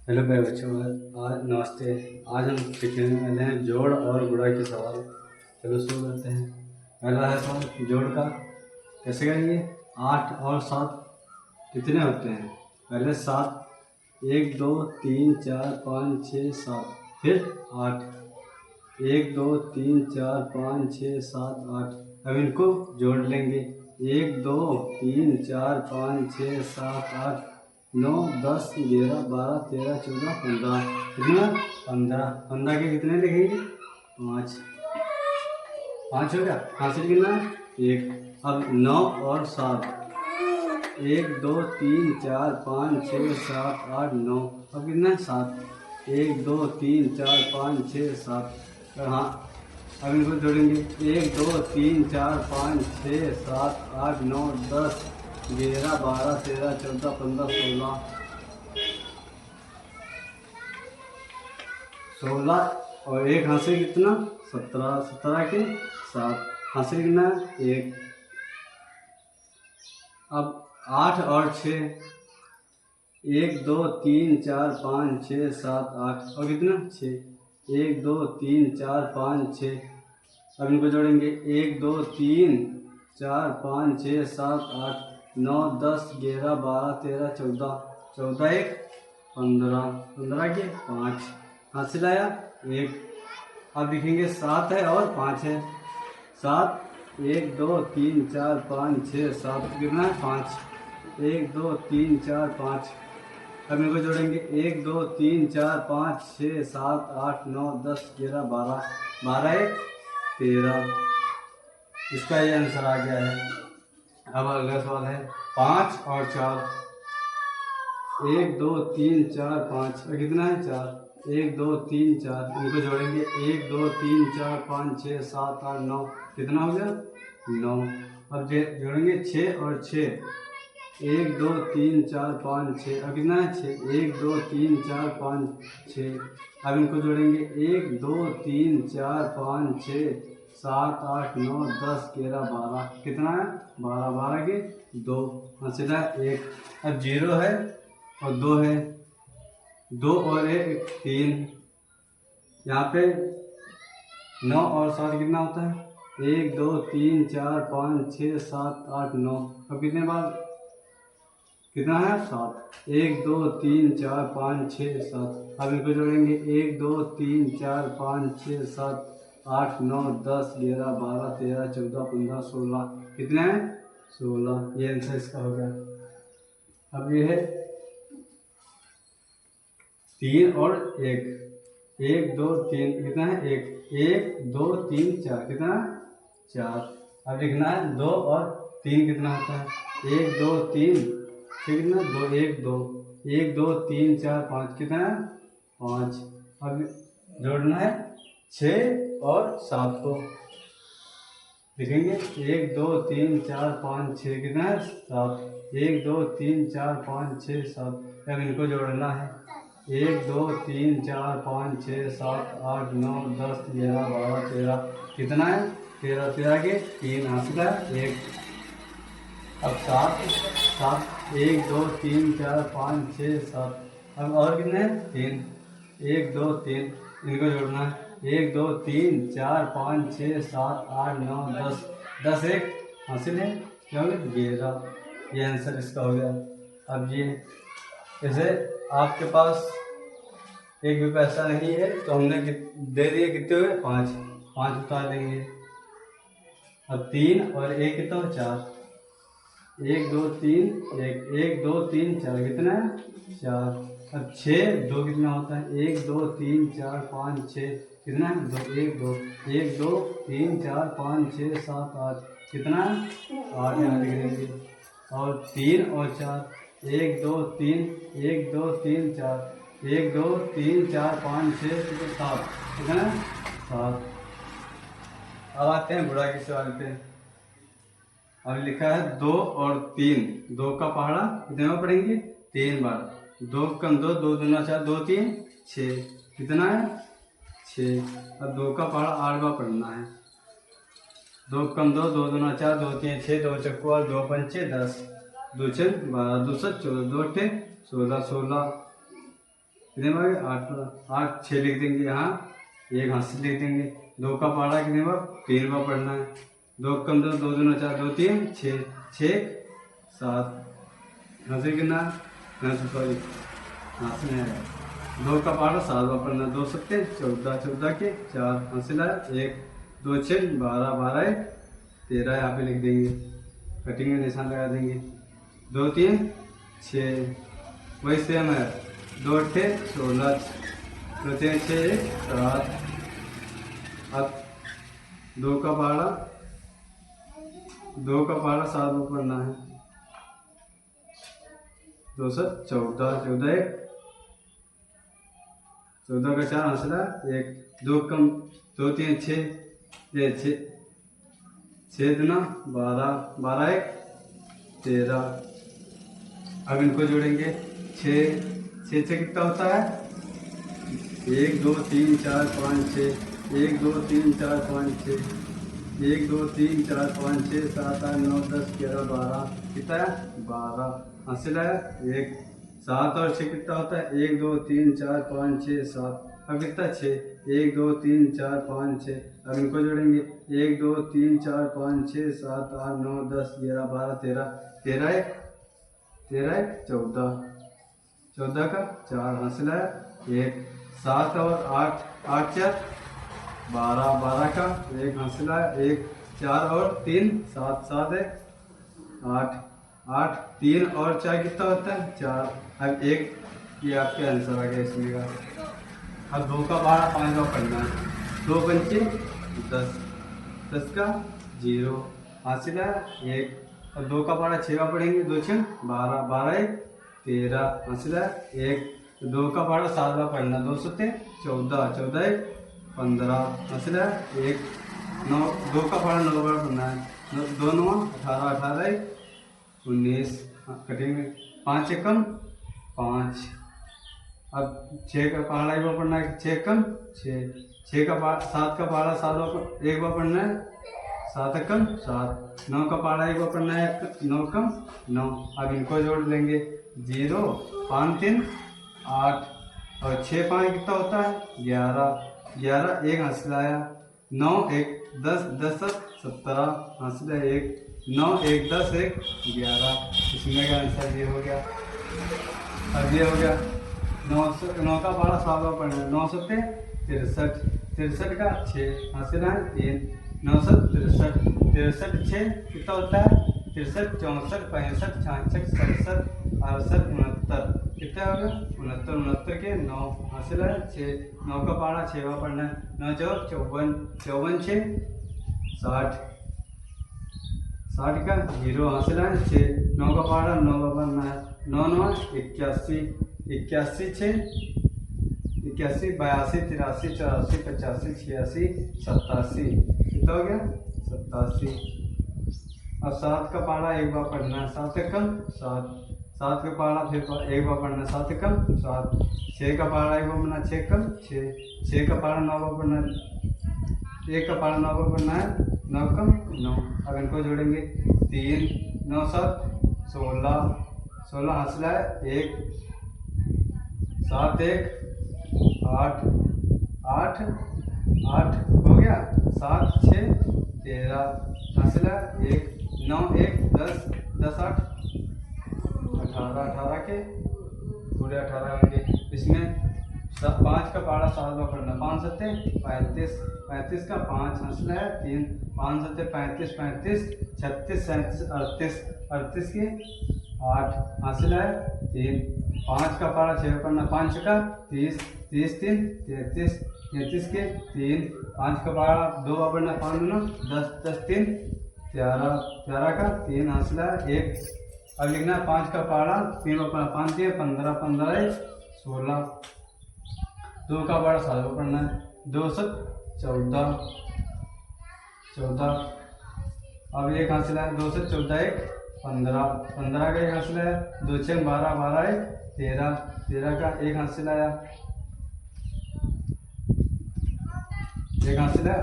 Hello प्यारे बच्चों, आज नमस्ते। आज हम सीखने वाले हैं जोड़ और गुणा के सवाल। चलो शुरू करते हैं। पहला है सवाल जोड़ का। कैसे करेंगे? 8 और 7 कितने होते हैं? पहले 7, 1 2 3 4 5 6 7, फिर 8, 1 2 3 4 5 6 7 8। अब इनको जोड़ लेंगे। 1 2 3 4 5 6 7 8 9 10 11 12 13 14 15। कितना? 15। 15 के कितने लिखेंगे? 5। 5 हो गया। हाथ से कितना? 1। अब 9 और 7, 1 2 3 4 5 6 7 8 9। अब कितना? 7। 1 2 3 4 5 6 7। हाँ, अब इनको जोड़ेंगे। 1 2 3 4 5 6 7 8 9 10 11 12 13 14 15 16 और एक हाथ से कितना? 17। 17 के 7। हाथ से कितना? 1। अब 8 और 6, 1 2 3 4 5 6 7 8। और कितना? 6। 1 2 3 4 5 6। अब इनको जोड़ेंगे। 1 2 3 4 5 6 7 8 9 10 11 12 13 14। 14 1 15। 15 के 5। हाथ से लाया 1। अब लिखेंगे 7 है और 5 है। 7 1 2 3 4 5 6 7। कितना है? 5। 1 2 3 4 5। अब इनको जोड़ेंगे। 1 2 3 4 5 6 7 8 9 10 11 12। 12 1 13। इसका ये आंसर आ गया है। अब अगला सवाल है 5 और 4। 1 2 3 4 5। और कितना है? 4। 1 2 3 4। इनको जोड़ेंगे। 1 2 3 4 5 6 7 8 9। कितना हो गया? 9। अब जोड़ेंगे 6 और 6। 1 2 3 4 5 6। अब कितना है? 6। 1 2 3 4 5 6। अब इनको जोड़ेंगे। 1 2 3 4 5 6 7 8 9 10 11 12। कितना है? 12। 12 के 2। सीधा 1। अब 0 है और 2 है। 2 और 1 3। यहाँ पे 9 और 7 कितना होता है? 1 2 3 4 5 6 7 8 9। अब कितने बार? कितना है? 7। 1 2 3 4 5 6 7। अब इनको जोड़ेंगे। 1 2 3 4 5 6 7 8 9 10 11 12 13 14 15 16। कितने हैं? 16। ये आंसर इसका हो गया। अब ये है 3 और 1। 1 2 3। कितना है? 1 1 2 3 4। कितना? 4। अब लिखना है 2 और 3 कितना होता है? 1 2 3। कितना? 2 1 2। 1 2 3 4 5। कितना है? 5। अब जोड़ना है 6 और 7 को। लिखेंगे 1 2 3 4 5 6। कितना है? 7। 1 2 3 4 5 6 7। अब इनको जोड़ना है। 1 2 3 4 5 6 7 8 9 10 11 12 13। कितना है? 13। 13 के 3। हासिल है 1। अब 7 7। 1 2 3 4 5 6 7। अब और कितने हैं? 3। 1 2 3। इनको जोड़ना है। 1 2 3 4 5 6 7 8 9 10। 10 1 हासिल है क्या हो गया? 11। ये आंसर इसका हो गया। अब ये जैसे आपके पास एक भी पैसा नहीं है तो हमने दे दिए। कितने हुए? 5। 5 उतार देंगे। अब 3 और 1 कितना? 4। 1 2 3 1 1 2 3 4। कितना है? 4। अब 6 2 कितना होता है? 1 2 3 4 5 6। कितना है? 2 1 2। 1 2 3 4 5 6 7 8। कितना है? 8 यहाँ लिख देंगे। और 3 और 4। 1 2 3 1 2 3 4। 1 2 3 4 5 6 7। कितना है? 7। अब आते हैं बुरा के सवाल पे। अब लिखा है 2 और 3। 2 का पहाड़ा कितने बार पढ़ेंगे? 3 बार। 2 कम 2 2 दूना 4 2 3 6। कितना है? 6। अब 2 का पहाड़ा 8 बार पढ़ना है। 2 कम 2 2 दूना 4 2 3 6 2 चक्कू 2 पंचे 10। 2 6 12 2 7 14 2 8 16 16। कितने बार 8 8 6 लिख देंगे यहाँ, एक हासिल लिख देंगे। 2 का पहाड़ा कितने बार 3 बार पढ़ना है। 2 कम 2 2 दूना 4 2 3 6 6 7 हासिल कितना सॉरी हासिल है 2 का पहाड़ा 7 बार पढ़ना। 2 सत्ते 14 14 के 4 हासिल है 1 2 6 12 12 13 यहाँ पे लिख देंगे, कटिंग में निशान लगा देंगे। 2 3 6 वही सेम है। 2 8 16 2 3 6 7। अब 2 का पहाड़ा 7 बार पढ़ना है। 2 7 14 14 14 का 4 हासिल है 1 2 कम 2 3 6 ये 6 दुना 12 12 1 13। अब इनको जोड़ेंगे 6 6 से कितना होता है 1 2 3 4 5 6 1 2 3 4 5 6 1 2 3 4 5 6 7 8 9 10 11 12 कितना है 12 हासिल है 1। 7 और 6 कितना होता है 1 2 3 4 5 6 7। अब कितना 6 1 2 3 4 5 6। अब इनको जोड़ेंगे 1 2 3 4 5 6 7 8 9 10 11 12 13 13 1 14 14 का 4 हासिल है 1। 7 और 8 8 4 12 12 का 1 हासिल है 1। 4 और 3 7 7 है 8 8 3 और 4 कितना होता है 4। अब 1 ये आपके आंसर आ गया इसमें का। अब 2 का पहाड़ा 5 बार पढ़ना है। 2 पंचे 10 10 का 0 हासिल है 1। और 2 का पहाड़ा 6 बार पढ़ेंगे 2 6 12 12 1 13 हासिल है 1। 2 का पहाड़ा 7 बार पढ़ना 2 7 14 14 1 15 हासिल है 1। 9 2 का पहाड़ा 9 बार पढ़ना है 2 9 18 18 1 19 कटिंग 5 एकम 5। अब 6 का पहाड़ा एक बार पढ़ना है 6 एकम 6 6 का पहाड़ा 7 का पहाड़ा 7 बार एक बार पढ़ना है 7 एकम 7। 9 का पहाड़ा एक बार पढ़ना है 9 एकम 9। अब इनको जोड़ लेंगे 0 5 3 8 और 6 5 कितना होता है 11 11 1 हासिल आया 9 1 10 10 17 हासिल है 1। 9 1 10 1 11। इसमें का आंसर ये हो गया। अब ये हो गया 9 का पहाड़ा 7 बार पढ़ना है 9 7 63 63 का 6 हासिल है 3। 9 7 63 63 6 कितना होता है 63 64 65 66 67 68 69 कितना हो गया 69 69 के 9 हासिल है 6। 9 का पहाड़ा 6 बार पढ़ना है 9 4 54 54 6 60 60 का 0 हासिल है 6। 9 का पहाड़ा 9 बार पढ़ना है 9 9 81 81 6 81 82 83 84 85 86 87 कितना हो गया 87। अब 7 का पहाड़ा एक बार पढ़ना है 7 एकम 7 7 का पहाड़ा फिर एक बार पढ़ना है 7 एकम 7। 6 का पहाड़ा एक बार पढ़ना है 6 एकम 6 6 का पहाड़ा 9 बार पढ़ना है 1 का पहाड़ा 9 बार पढ़ना है 9 एकम 9। अब इनको जोड़ेंगे 3 9 7 16 16 हासिल है 1। 7 1 8 8 8 हो गया 7 6 13 हासिल है 1। 9 1 10 10 8 18 18 के पूरे 18 होंगे। इसमें 5 का पहाड़ा 7 बार पढ़ना 5 7 35 35 का 5 हासिल है 3। 5 7 35 35 36 37 38 38 के 8 हासिल है 3। 5 का पहाड़ा 6 पढ़ना 5 का 30 30 3 33 33 के 3। 5 का पहाड़ा 2 बार पढ़ना 5 9 10 10 3 11 11 का 3 हासिल है 1। अब लिखना है 5 का पहाड़ा 3 बार पढ़ना 5 3 15 15 16। 2 का पहाड़ा 7 बार पढ़ना है 2 7 14 14। अब 1 हासिल है 2 से 14 1 15 15 का 1 हासिल है 2 6 12 12 1 13 13 का 1 हासिल आया 1 हासिल है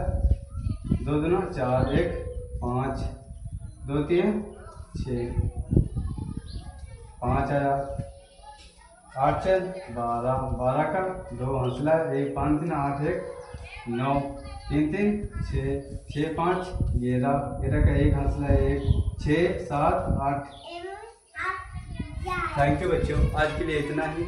2 2 4 1 5 2 3 6 5 आया 8 चल 12, 12 का 2 हंसला 1 5 3 8 1 9 3 3 6 6 5 11, 11 का 1 हंसला 1 6 7 8। थैंक यू बच्चों, आज के लिए इतना ही।